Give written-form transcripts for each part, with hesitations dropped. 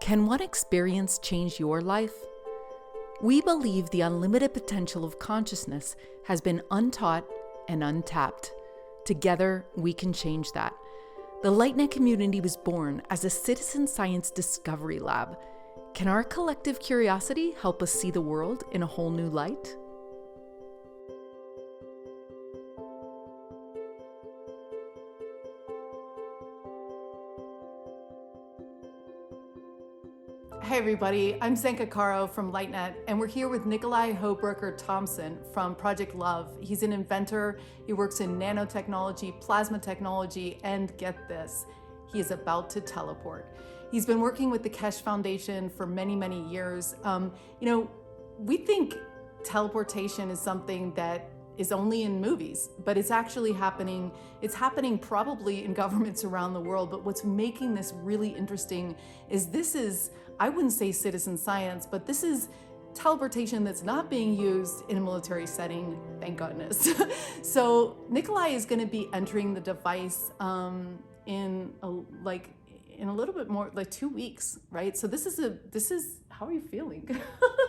Can one experience change your life? We believe the unlimited potential of consciousness has been untaught and untapped. Together, we can change that. The LightNet community was born as a citizen science discovery lab. Can our collective curiosity help us see the world in a whole new light? Hey everybody, I'm Zenka Caro from LightNet, and we're here with Nikolai Thompson from Project Love. He's an inventor, he works in nanotechnology, plasma technology, and get this, he is about to teleport. He's been working with the Keshe Foundation for many, many years. We think teleportation is something that is only in movies, but it's actually happening. It's happening probably in governments around the world, but what's making this really interesting is this is, I wouldn't say citizen science, but this is teleportation that's not being used in a military setting, thank goodness. So Nikolai is gonna be entering the device in a little bit more, like 2 weeks, right? So this is, how are you feeling?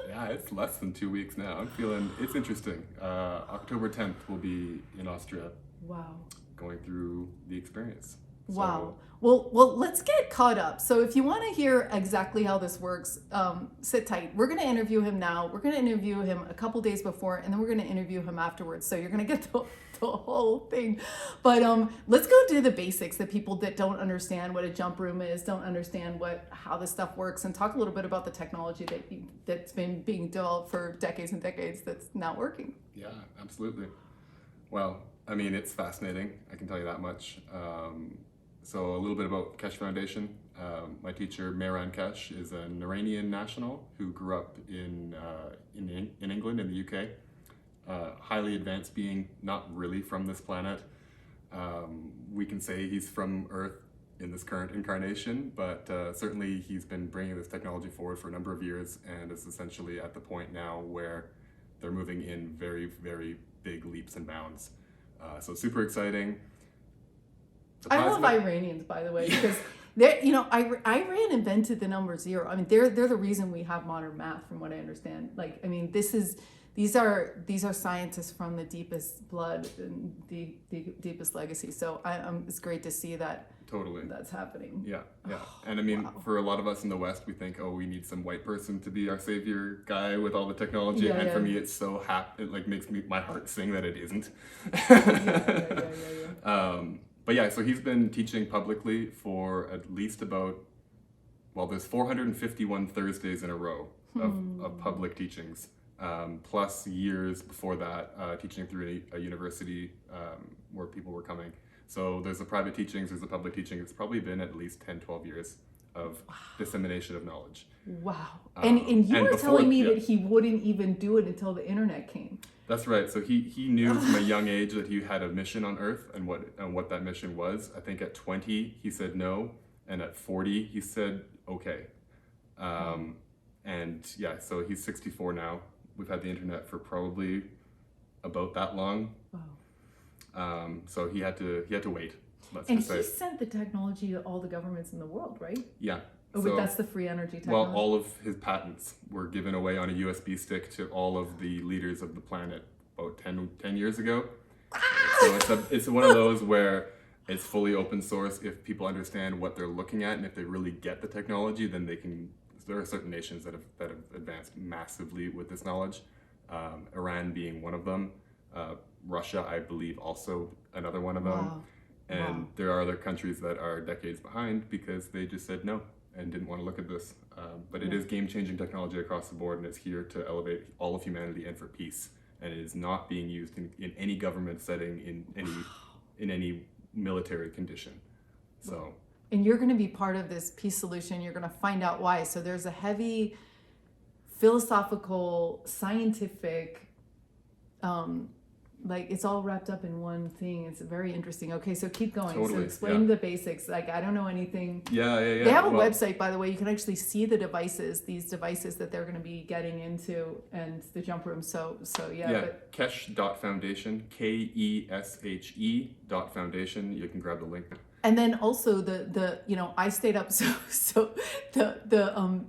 Yeah, it's less than 2 weeks now. I'm feeling, it's interesting. October 10th we'll be in Austria. Wow. Going through the experience. Wow. Well, let's get caught up. So if you want to hear exactly how this works, sit tight. We're going to interview him now. We're going to interview him a couple days before, and then we're going to interview him afterwards. So you're going to get the whole thing. But let's go do the basics. The people that don't understand what a jump room is, don't understand how this stuff works, and talk a little bit about the technology that's been being developed for decades and decades that's now working. Yeah, absolutely. Well, I mean, it's fascinating. I can tell you that much. So a little bit about Keshe Foundation. My teacher, Mehran Keshe, is an Iranian national who grew up in England, in the UK. Highly advanced being, not really from this planet. We can say he's from Earth in this current incarnation, but certainly he's been bringing this technology forward for a number of years and is essentially at the point now where they're moving in very, very big leaps and bounds. So super exciting. I love Iranians, by the way, because Iran invented the number zero. I mean, they're the reason we have modern math, from what I understand. Like, I mean, these are scientists from the deepest blood and the deepest legacy. So it's great to see that. Totally. That's happening. Yeah. And I mean, for a lot of us in the West, we think, oh, we need some white person to be our savior guy with all the technology. And for me, it's so happy. It like makes my heart sing that it isn't. But yeah, so he's been teaching publicly for at least there's 451 Thursdays in a row of public teachings, plus years before that teaching through a university where people were coming. So there's the private teachings, there's the public teaching. It's probably been at least 10, 12 years of dissemination of knowledge. Wow. And you were telling me that he wouldn't even do it until the internet came. That's right. So he knew from a young age that he had a mission on Earth and what that mission was. I think at 20 he said no, and at 40 he said okay. And yeah, so he's 64 now. We've had the internet for probably about that long. Wow. So he had to wait. And he sent the technology to all the governments in the world, right? Yeah. Oh, but that's the free energy technology. Well, all of his patents were given away on a USB stick to all of the leaders of the planet about 10 years ago. So it's one of those where it's fully open source. If people understand what they're looking at and if they really get the technology, then they can. There are certain nations that have advanced massively with this knowledge. Iran being one of them. Russia, I believe, also another one of them. Wow. And there are other countries that are decades behind because they just said no and didn't want to look at this. But it is game-changing technology across the board, and it's here to elevate all of humanity and for peace. And it is not being used in any government setting, in any military condition. So. And you're going to be part of this peace solution. You're going to find out why. So there's a heavy philosophical, scientific, it's all wrapped up in one thing. It's very interesting. Okay, so keep going. Totally, so explain the basics. Like, I don't know anything. Yeah. They have a website, by the way. You can actually see the these devices that they're going to be getting into, and the jump room. So yeah. Yeah, Keshe.Foundation, Keshe.Foundation. You can grab the link. And then also the I stayed up so the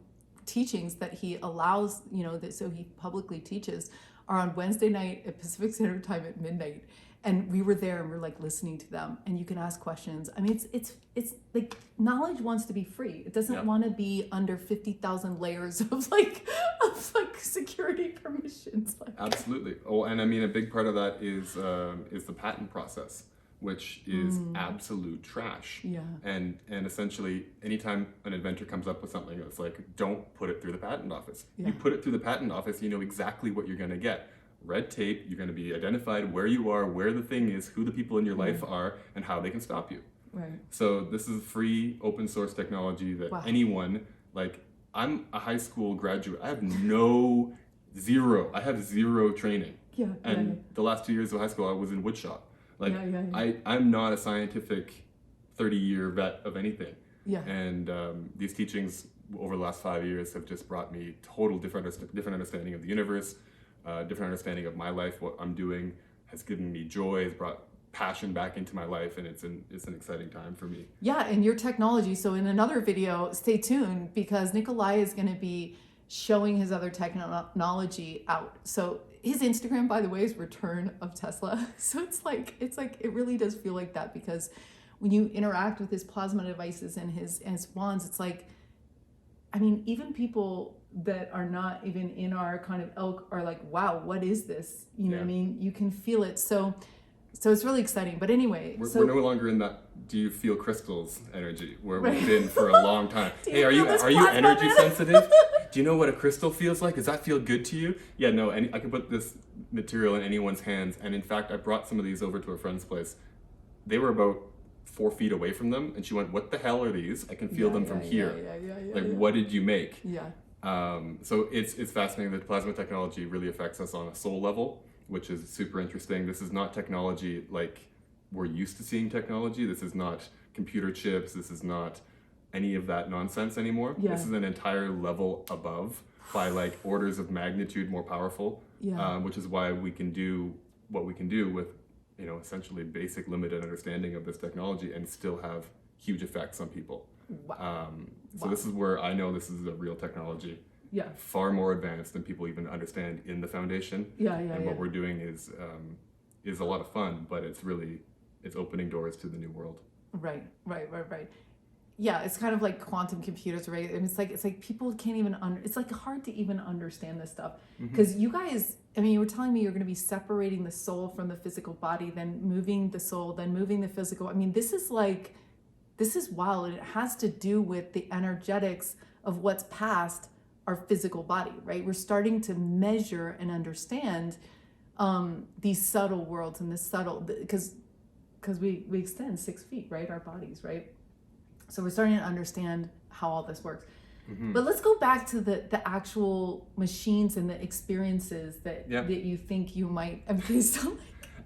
teachings that he allows, that so he publicly teaches are on Wednesday night at Pacific Standard Time at midnight. And we were there and we're like listening to them, and you can ask questions. I mean, it's like knowledge wants to be free. It doesn't want to be under 50,000 layers of like security permissions. Absolutely. Oh, and I mean, a big part of that is the patent process, which is absolute trash. Yeah. And essentially, anytime an inventor comes up with something, it's like, don't put it through the patent office. Yeah. You put it through the patent office, you know exactly what you're going to get. Red tape, you're going to be identified where you are, where the thing is, who the people in your life are, and how they can stop you. Right. So this is free open source technology that anyone, like, I'm a high school graduate. I have zero training. Yeah. And the last 2 years of high school, I was in woodshop. Like, I'm not a scientific 30-year vet of anything. Yeah. And these teachings over the last 5 years have just brought me total different understanding of the universe, different understanding of my life, what I'm doing, has given me joy, has brought passion back into my life, and it's an exciting time for me. Yeah, and your technology. So in another video, stay tuned, because Nikolai is going to be showing his other technology out. So his Instagram, by the way, is Return of Tesla. So it's like it really does feel like that, because when you interact with his plasma devices and his wands, it's like, I mean, even people that are not even in our kind of ilk are like, wow, what is this? You know what I mean? You can feel it. So it's really exciting. But anyway, we're no longer in that do you feel crystals energy where we've been for a long time. Hey, are you energy sensitive? Do you know what a crystal feels like? Does that feel good to you? Yeah, no, and I can put this material in anyone's hands. And in fact, I brought some of these over to a friend's place. They were about 4 feet away from them, and she went, what the hell are these? I can feel them from here. What did you make? Yeah. So it's fascinating that plasma technology really affects us on a soul level, which is super interesting. This is not technology like we're used to seeing technology. This is not computer chips. This is not any of that nonsense anymore. Yeah. This is an entire level above, by like orders of magnitude more powerful, which is why we can do what we can do with, essentially basic limited understanding of this technology and still have huge effects on people. Wow. So this is where I know this is a real technology. Yeah. Far more advanced than people even understand in the foundation. And what we're doing is a lot of fun, but it's opening doors to the new world. Right. Yeah, it's kind of like quantum computers, right? And it's like people can't even it's like hard to even understand this stuff, because you guys, I mean, you were telling me you're going to be separating the soul from the physical body, then moving the soul, then moving the physical. I mean, this is wild, and it has to do with the energetics of what's past our physical body, right? We're starting to measure and understand these subtle worlds and this subtle, because we extend 6 feet, right? Our bodies, right? So we're starting to understand how all this works. But let's go back to the actual machines and the experiences that you think you might. I mean,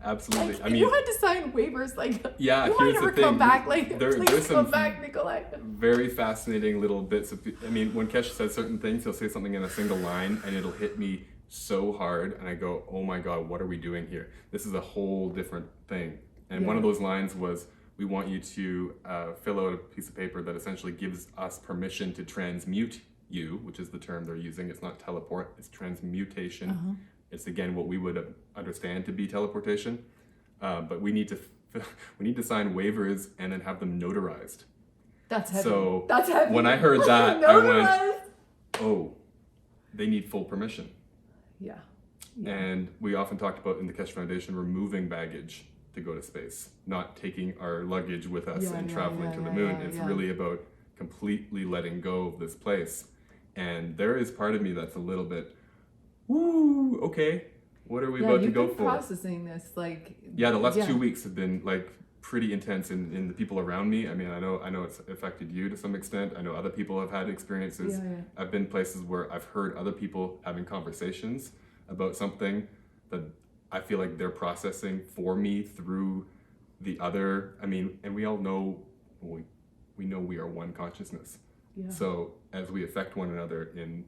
absolutely. Like, I mean, you had to sign waivers, like, you might never come back. Like, please come back, Nikolai. Very fascinating little bits of. I mean, when Keshe says certain things, he'll say something in a single line, and it'll hit me so hard, and I go, "Oh my God, what are we doing here? This is a whole different thing." And one of those lines was, "We want you to fill out a piece of paper that essentially gives us permission to transmute you," which is the term they're using. It's not teleport; it's transmutation. It's again what we would understand to be teleportation, but we need to sign waivers and then have them notarized. That's heavy. So that's heavy. When I heard that, I went, "Oh, they need full permission." Yeah. And we often talked about in the Keshe Foundation removing baggage to go to space, not taking our luggage with us and traveling to the moon. It's really about completely letting go of this place. And there is part of me that's a little bit, woo, okay, what are we about to go for? Processing this, like, the last 2 weeks have been like pretty intense in the people around me. I mean, I know it's affected you to some extent. I know other people have had experiences. I've been places where I've heard other people having conversations about something that I feel like they're processing for me through the other. I mean, and we all know, we know we are one consciousness. So as we affect one another in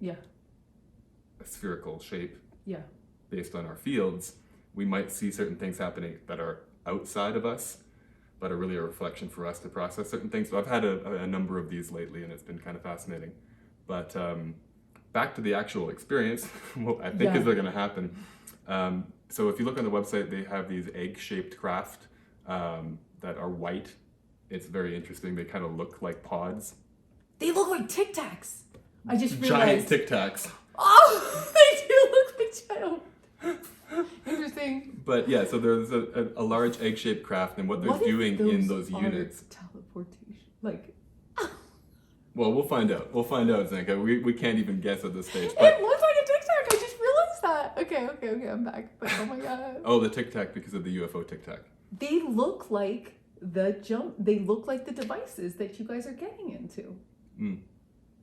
a spherical shape, based on our fields, we might see certain things happening that are outside of us, but are really a reflection for us to process certain things. So I've had a number of these lately, and it's been kind of fascinating. But back to the actual experience, what I think is going to happen. So if you look on the website, they have these egg-shaped craft that are white. It's very interesting. They kind of look like pods. They look like Tic Tacs. I just realized. Giant Tic Tacs. Oh, they do look like giant. Interesting. But yeah, so there's a large egg-shaped craft, and what they're doing in those units. Teleportation. Like. Well, we'll find out. We'll find out, Zenka. We can't even guess at this stage. But it looks like a Tic Tac. I just realized that. Okay, I'm back. But oh my god. Oh, the Tic Tac because of the UFO Tic Tac. They look like They look like the devices that you guys are getting into.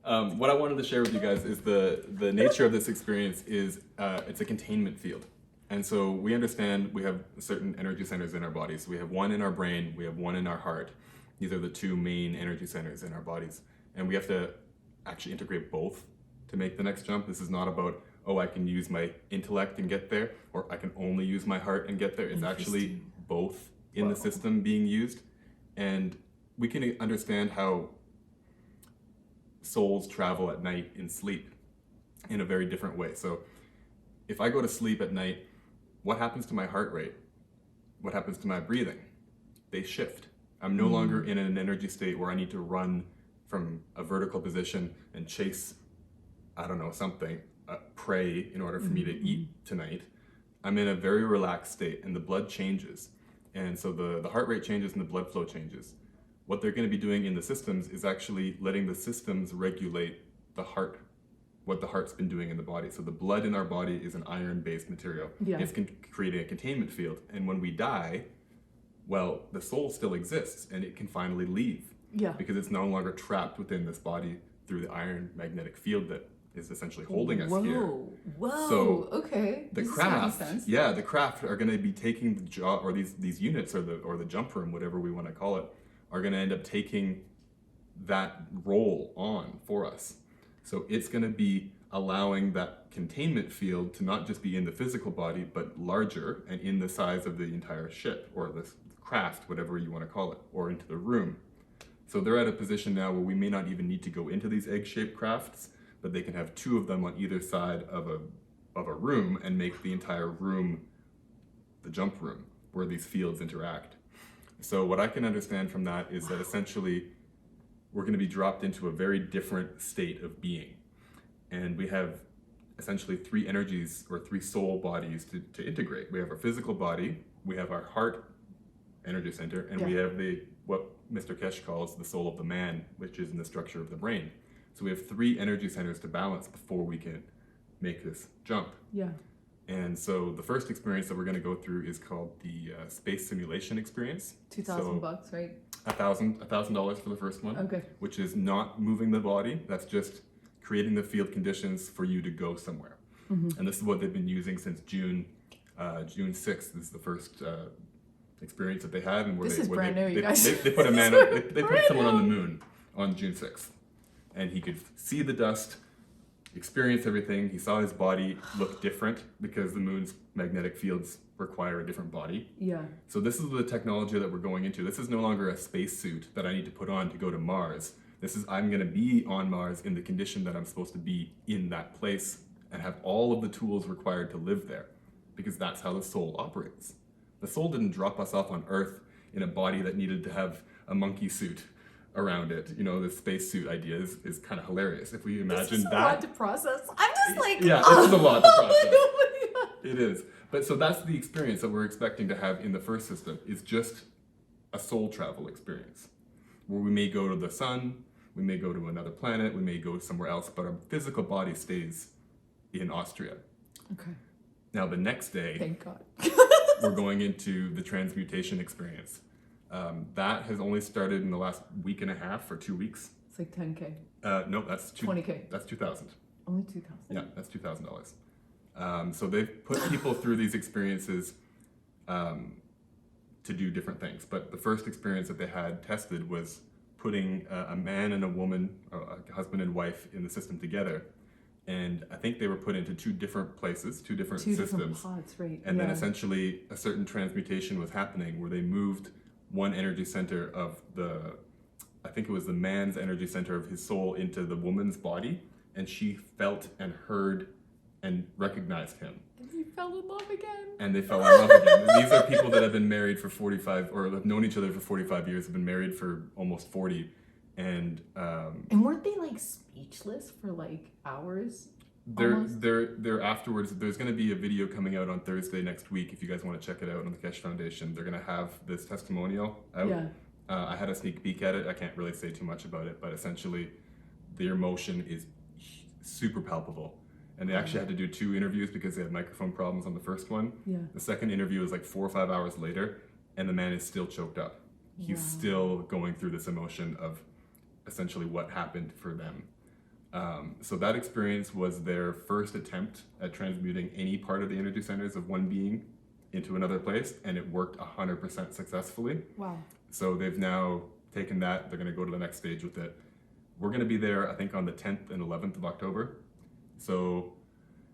What I wanted to share with you guys is the nature of this experience is it's a containment field. And so we understand we have certain energy centers in our bodies. We have one in our brain, we have one in our heart. These are the two main energy centers in our bodies. And we have to actually integrate both to make the next jump. This is not about, I can use my intellect and get there, or I can only use my heart and get there. It's actually both in the system being used. And we can understand how souls travel at night in sleep in a very different way. So if I go to sleep at night, what happens to my heart rate? What happens to my breathing? They shift. I'm no longer in an energy state where I need to run from a vertical position and chase, something, prey in order for me to eat tonight. I'm in a very relaxed state and the blood changes. And so the heart rate changes and the blood flow changes. What they're going to be doing in the systems is actually letting the systems regulate the heart, what the heart's been doing in the body. So the blood in our body is an iron-based material. Yeah. It's creating a containment field. And when we die, well, the soul still exists and it can finally leave. Yeah. Because it's no longer trapped within this body through the iron magnetic field that is essentially holding us here. Whoa, so okay. The craft, the craft are going to be taking the job, or these units, or the jump room, whatever we want to call it, are going to end up taking that role on for us. So it's going to be allowing that containment field to not just be in the physical body, but larger and in the size of the entire ship, or the craft, whatever you want to call it, or into the room. So they're at a position now where we may not even need to go into these egg-shaped crafts, but they can have two of them on either side of a room and make the entire room the jump room where these fields interact. So what I can understand from that is that essentially we're going to be dropped into a very different state of being. And we have essentially three energies or three soul bodies to integrate. We have our physical body, we have our heart energy center, and we have what Mr. Keshe calls the soul of the man, which is in the structure of the brain. So we have three energy centers to balance before we can make this jump. Yeah. And so the first experience that we're going to go through is called the space simulation experience. $2,000, right? $1,000 for the first one. Okay. Which is not moving the body. That's just creating the field conditions for you to go somewhere. And this is what they've been using since June 6th. This is the first experience that they had, and this is brand new, you guys. They put a man, they put someone on the moon on June 6th, and he could see the dust, experience everything. He saw his body look different because the moon's magnetic fields require a different body. Yeah. So this is the technology that we're going into. This is no longer a spacesuit that I need to put on to go to Mars. This is, I'm going to be on Mars in the condition that I'm supposed to be in that place and have all of the tools required to live there, because that's how the soul operates. The soul didn't drop us off on Earth in a body that needed to have a monkey suit around it. You know, the space suit idea is kind of hilarious. If we imagine that. This is a lot to process. I'm just like, yeah, it is a lot to process. It is. But so that's the experience that we're expecting to have in the first system, is just a soul travel experience, where we may go to the sun, we may go to another planet, we may go somewhere else, but our physical body stays in Austria. Okay. Now the next day, thank God. we're going into the transmutation experience. That has only started in the last week and a half or 2 weeks. It's like 10K. No, that's 20K. That's 2,000. Only 2,000. Yeah, that's $2,000. So they've put people through these experiences to do different things. But the first experience that they had tested was putting a man and a woman, a husband and wife, in the system together. And I think they were put into two different places, two different systems. Pods, right. And then essentially a certain transmutation was happening where they moved one energy center of I think it was the man's energy center of his soul into the woman's body, and she felt and heard and recognized him. And he fell in love again. And they fell in love again. These are people that have been married for 45, or have known each other for 45 years, have been married for almost 40. And weren't they like speechless for like hours? They're afterwards. There's going to be a video coming out on Thursday next week. If you guys want to check it out on the Keshe Foundation, they're going to have this testimonial out. Yeah. I had a sneak peek at it. I can't really say too much about it, but essentially, their emotion is super palpable. And they actually had to do 2 interviews because they had microphone problems on the first one. Yeah. The second interview was like 4 or 5 hours later, and the man is still choked up. He's still going through this emotion of essentially what happened for them. So that experience was their first attempt at transmuting any part of the energy centers of one being into another place, and it worked 100% successfully. Wow. So they've now taken that, they're going to go to the next stage with it. We're going to be there, I think, on the 10th and 11th of October. So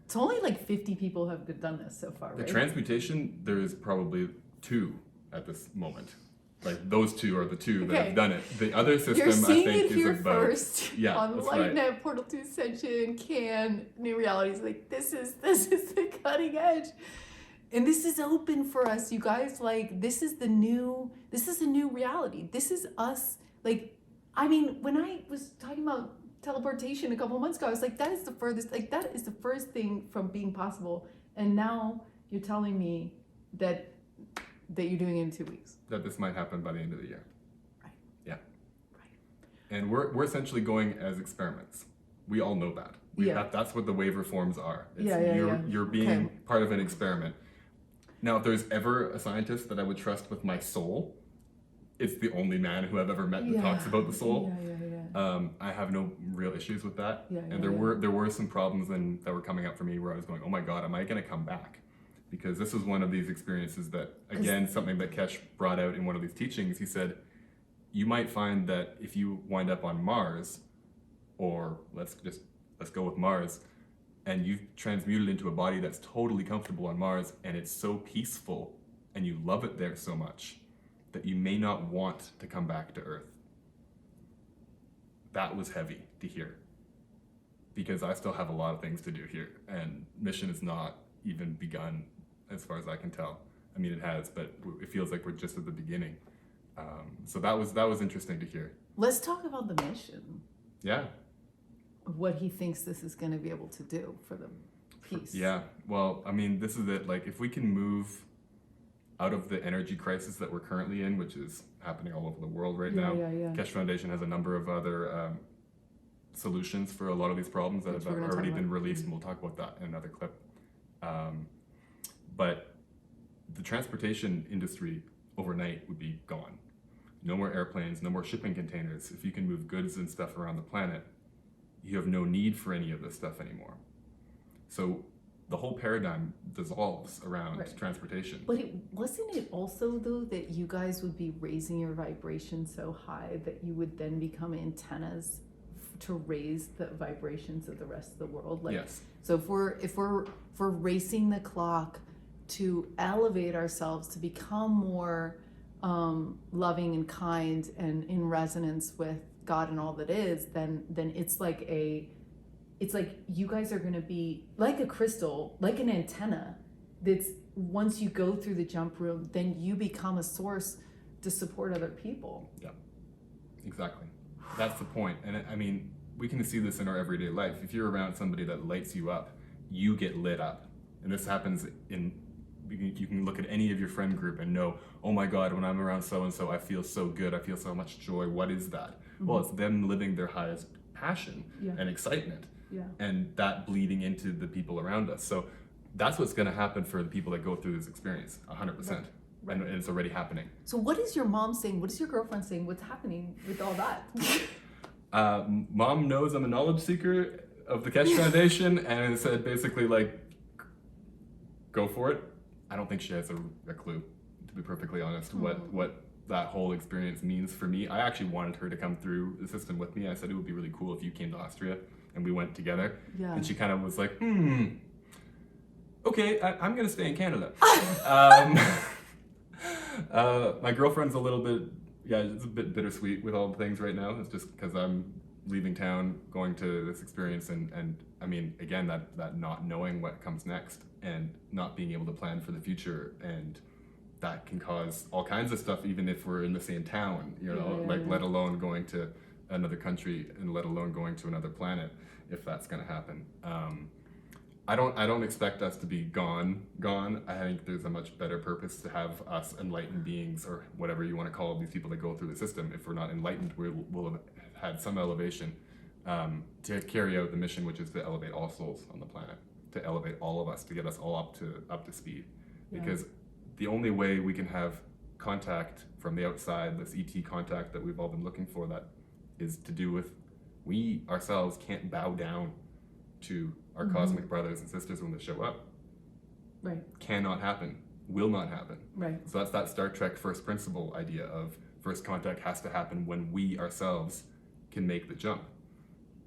it's only like 50 people have done this so far, right? The transmutation, there is probably 2 at this moment. Like those 2 are the 2 that have done it. The other system, You're seeing I think, it here is about first. Yeah, on that's LightNet, right. Portal 2 Ascension, CAN, New Realities. Like this is the cutting edge. And this is open for us, you guys. Like this is a new reality. This is us. Like, I mean, when I was talking about teleportation a couple months ago, I was like, that is the furthest, like that is the first thing from being possible. And now you're telling me that you're doing it in 2 weeks. That this might happen by the end of the year. Right. Yeah. Right. And we're essentially going as experiments. We all know that. That's what the waiver forms are. You're being part of an experiment. Now, if there's ever a scientist that I would trust with my soul, it's the only man who I've ever met that talks about the soul. I have no real issues with that. There were some problems that were coming up for me where I was going, oh my God, am I going to come back? Because this was one of these experiences that, again, something that Keshe brought out in one of these teachings. He said, you might find that if you wind up on Mars, or let's go with Mars, and you've transmuted into a body that's totally comfortable on Mars, and it's so peaceful, and you love it there so much, that you may not want to come back to Earth. That was heavy to hear, because I still have a lot of things to do here, and mission has not even begun, as far as I can tell. I mean, it has, but it feels like we're just at the beginning. So that was interesting to hear. Let's talk about the mission. Yeah. What he thinks this is going to be able to do for the peace. Yeah. Well, I mean, this is it. Like, if we can move out of the energy crisis that we're currently in, which is happening all over the world right now. Keshe Foundation has a number of other solutions for a lot of these problems that have already been released, and we'll talk about that in another clip. But the transportation industry overnight would be gone. No more airplanes, no more shipping containers. If you can move goods and stuff around the planet, you have no need for any of this stuff anymore. So the whole paradigm dissolves around transportation. But wasn't it also, though, that you guys would be raising your vibration so high that you would then become antennas to raise the vibrations of the rest of the world? Like, yes. So if we're racing the clock to elevate ourselves to become more loving and kind and in resonance with God and all that is, then it's like you guys are going to be like a crystal, like an antenna that's, once you go through the jump room, then you become a source to support other people. Yeah, exactly. That's the point. And I mean, we can see this in our everyday life. If you're around somebody that lights you up, you get lit up. And this happens you can look at any of your friend group and know, oh my God, when I'm around so-and-so, I feel so good. I feel so much joy. What is that? Mm-hmm. Well, it's them living their highest passion and excitement. Yeah. And that bleeding into the people around us. So that's what's going to happen for the people that go through this experience, 100%. Right. And it's already happening. So what is your mom saying? What is your girlfriend saying? What's happening with all that? Mom knows I'm a knowledge seeker of the Keshe Foundation, and said basically, like, go for it. I don't think she has a clue, to be perfectly honest, what that whole experience means for me. I actually wanted her to come through the system with me. I said it would be really cool if you came to Austria and we went together. Yeah. And she kind of was like, okay, I'm going to stay in Canada. My girlfriend's a little bit, yeah, it's a bit bittersweet with all the things right now. It's just because I'm leaving town, going to this experience, and I mean, again, that not knowing what comes next and not being able to plan for the future, and that can cause all kinds of stuff, even if we're in the same town, let alone going to another country, and let alone going to another planet, if that's going to happen. I don't expect us to be gone. I think there's a much better purpose to have us enlightened beings, or whatever you want to call these people that go through the system. If we're not enlightened, we'll have had some elevation to carry out the mission, which is to elevate all souls on the planet, to elevate all of us, to get us all up to speed. Yeah. Because the only way we can have contact from the outside, this ET contact that we've all been looking for, that is to do with we ourselves can't bow down to our cosmic brothers and sisters when they show up. Right. Cannot happen. Will not happen. Right. So that's that Star Trek first principle idea of first contact has to happen when we ourselves can make the jump.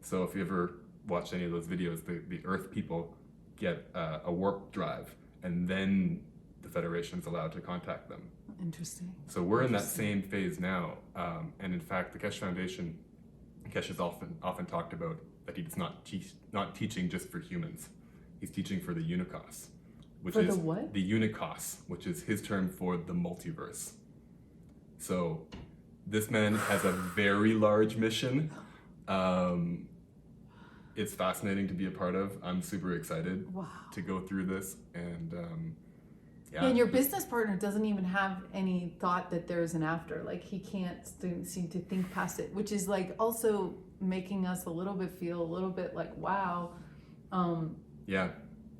So if you ever watch any of those videos, the Earth people get a warp drive, and then the Federation's allowed to contact them. Interesting. So we're in that same phase now. And in fact, the Keshe Foundation, Keshe has often talked about that he's not teaching just for humans. He's teaching for the Unicos, which for is the what? The Unicos, which is his term for the multiverse. So this man has a very large mission. It's fascinating to be a part of. I'm super excited to go through this, and and your business partner doesn't even have any thought that there's an after. Like, he can't seem to think past it, which is like also making us a little bit like, wow. Yeah,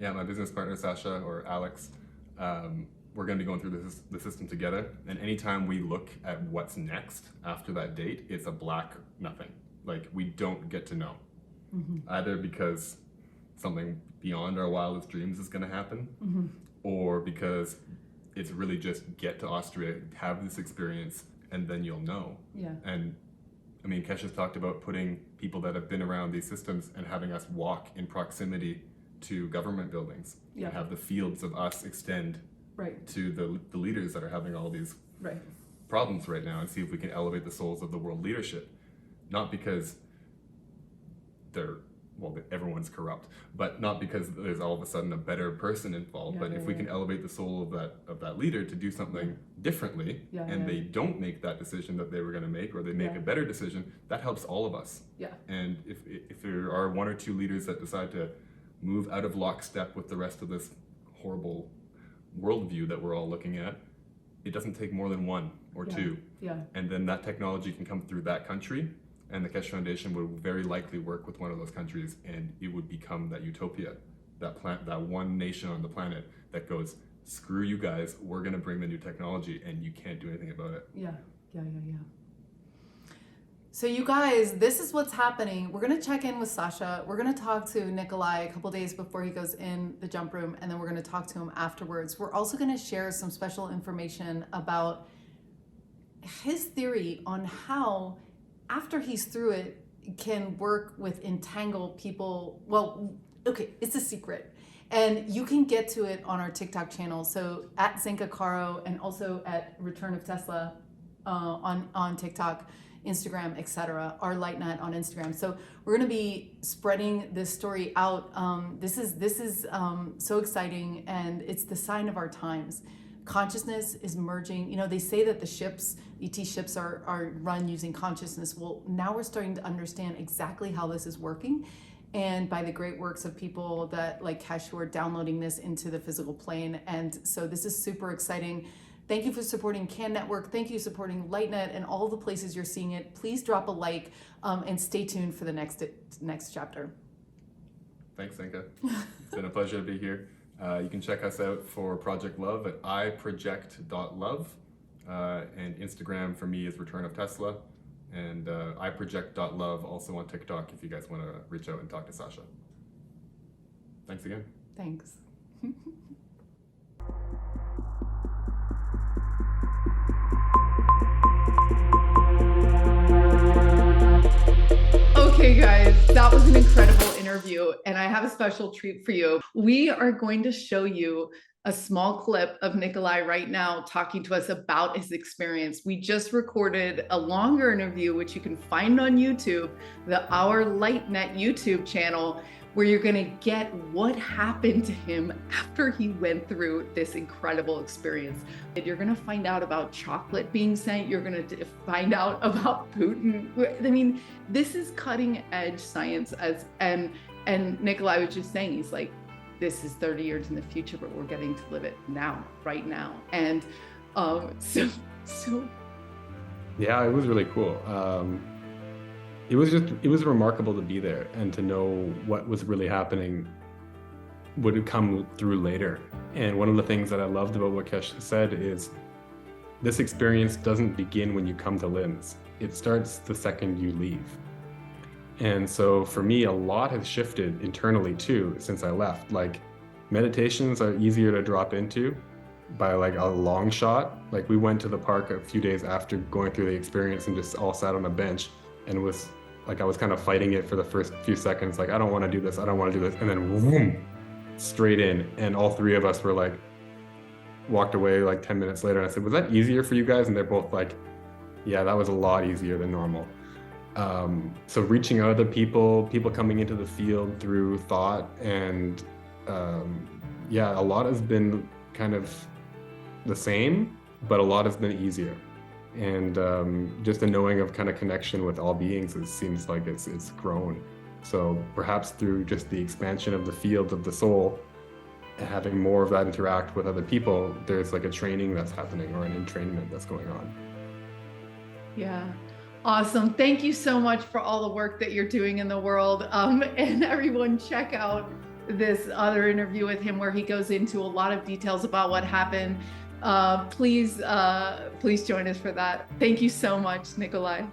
my business partner, Sasha, or Alex, we're going to be going through the system together. And anytime we look at what's next after that date, it's a black nothing. Like, we don't get to know. Either because something beyond our wildest dreams is going to happen, or because it's really just get to Austria, have this experience, and then you'll know. Yeah. And I mean, Keshe's talked about putting people that have been around these systems and having us walk in proximity to government buildings, and have the fields of us extend to the leaders that are having all these problems right now, and see if we can elevate the souls of the world leadership. Not because everyone's corrupt, but not because there's all of a sudden a better person involved, but if we can elevate the soul of that leader to do something differently, and they don't make that decision that they were going to make, or they make a better decision, that helps all of us. And if there are one or two leaders that decide to move out of lockstep with the rest of this horrible worldview that we're all looking at, it doesn't take more than one or two. And then that technology can come through that country, and the Keshe Foundation would very likely work with one of those countries, and it would become that utopia, that one nation on the planet that goes, screw you guys, we're going to bring the new technology, and you can't do anything about it. Yeah. So you guys, this is what's happening. We're going to check in with Sasha. We're going to talk to Nikolai a couple days before he goes in the jump room, and then we're going to talk to him afterwards. We're also going to share some special information about his theory on how, after he's through it, can work with entangled people. Well, okay, it's a secret. And you can get to it on our TikTok channel. So at Zenka Caro, and also at Return of Tesla on TikTok, Instagram, etc. Our LightNet on Instagram. So we're going to be spreading this story out. This is so exciting, and it's the sign of our times. Consciousness is merging. You know, they say that the ships, ET ships, are run using consciousness. Well, now we're starting to understand exactly how this is working, and by the great works of people that like Keshe, who are downloading this into the physical plane. And so this is super exciting. Thank you for supporting CAN Network. Thank you for supporting LightNet and all the places you're seeing it. Please drop a like, and stay tuned for the next chapter. Thanks, Zenka. It's been a pleasure to be here. You can check us out for Project Love at iproject.love, and Instagram for me is Return of Tesla, and iproject.love also on TikTok if you guys want to reach out and talk to Sasha. Thanks again. Thanks. Okay, guys, that was an incredible interview, and I have a special treat for you. We are going to show you a small clip of Nikolai right now talking to us about his experience. We just recorded a longer interview, which you can find on YouTube, our LightNet YouTube channel, where you're going to get what happened to him after he went through this incredible experience. And you're going to find out about chocolate being sent. You're going to find out about Putin. I mean, this is cutting edge science. And Nikolai was just saying, he's like, this is 30 years in the future, but we're getting to live it now, right now. And so yeah, it was really cool. It was remarkable to be there and to know what was really happening would come through later. And one of the things that I loved about what Keshe said is this experience doesn't begin when you come to Linz. It starts the second you leave. And so for me, a lot has shifted internally too since I left. Like, meditations are easier to drop into by like a long shot. Like, we went to the park a few days after going through the experience and just all sat on a bench, and was like, I was kind of fighting it for the first few seconds. Like, I don't want to do this. I don't want to do this. And then boom, straight in. And all three of us were like, walked away like 10 minutes later. And I said, was that easier for you guys? And they're both like, yeah, that was a lot easier than normal. So reaching out to people coming into the field through thought, and yeah, a lot has been kind of the same, but a lot has been easier. And just a knowing of kind of connection with all beings, it seems like it's grown. So perhaps through just the expansion of the field of the soul, and having more of that interact with other people, there's like a training that's happening, or an entrainment that's going on. yeah. Awesome. Thank you so much for all the work that you're doing in the world. And everyone, check out this other interview with him where he goes into a lot of details about what happened. Please join us for that. Thank you so much, Nikolai.